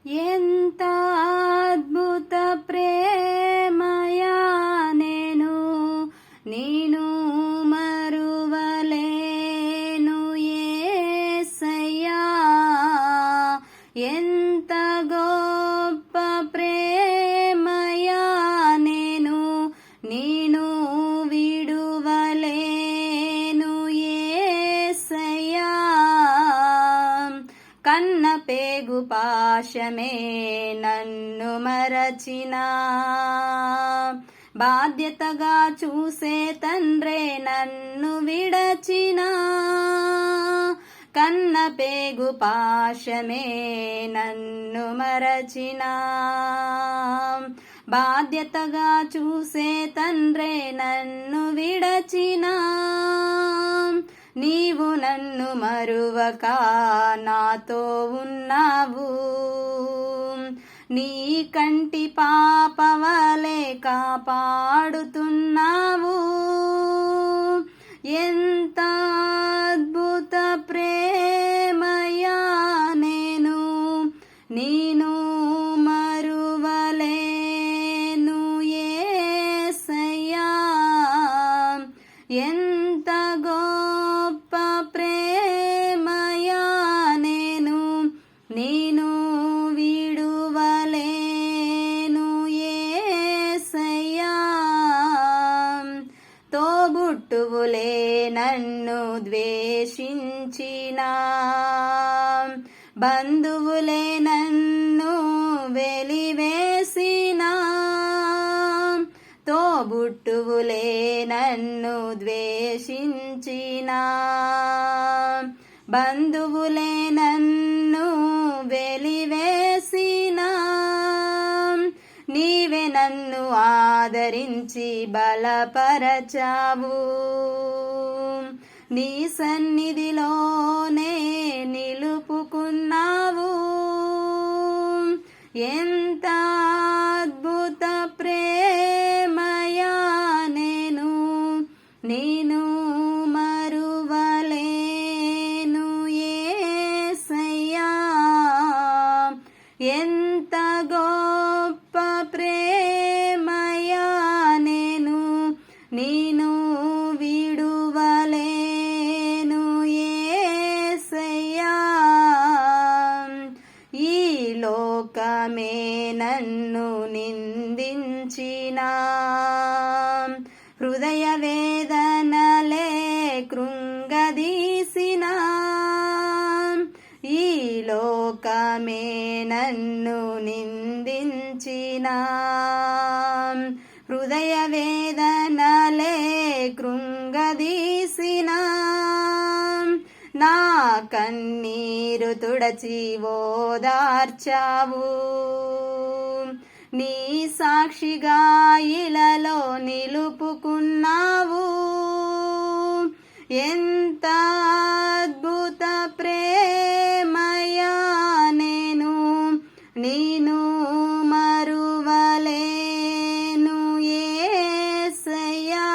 ఎంత అద్భుత ప్రేమయా నేను మరువలేను యేసయ్యా. ఎంత గొప్ప ప్రేమయా నేను విడువలేను యేసయ్యా. కన్న పేగు పాశమే నన్ను మరచినా, బాధ్యతగా చూసే తండ్రే నన్ను విడచినా. కన్న పేగు పాశమే నన్ను మరచినా, బాధ్యతగా చూసే తండ్రే నన్ను విడచినా. నీవు నన్ను మరువక నాతో ఉన్నావు, నీ కంటి పాపవలే కాపాడుతున్నావు. ఎంత అద్భుత ప్రేమయా నేను మరువలేను యేసయ్యా. ఎంత గొప్ప ప్రేమయా నేను విడువలేను యేసయ్యా. తోబుట్టువులే నన్ను ద్వేషించినా, బంధువులే నన్ను వెలివేసినా. తోబుట్టువులే నన్ను ద్వేషించినా, బంధువులే నన్ను వెలివేసినా. నీవే నన్ను ఆదరించి బలపరచావు, నీ సన్నిధిలోనే నిలుపుకున్నావు. ఎంత అద్భుత ప్రేమయా నేను మరువలేను యేసయ్యా. ఎంత గొప్ప ప్రేమయా నేను విడువలేను యేసయ్యా. ఈ లోకమే నన్ను నిందించినా, హృదయ వేదనలే కృంగదీసినా. ఈ లోకమే నన్ను నిందించినా, హృదయ వేదనలే కృంగదీసినా. నా కన్నీరు తుడచి ఓదార్చావు, నీ సాక్షిగా ఇలలో నిలుపుకున్నావు. ఎంత అద్భుత ప్రేమయా నేను మరువలేను యేసయ్యా.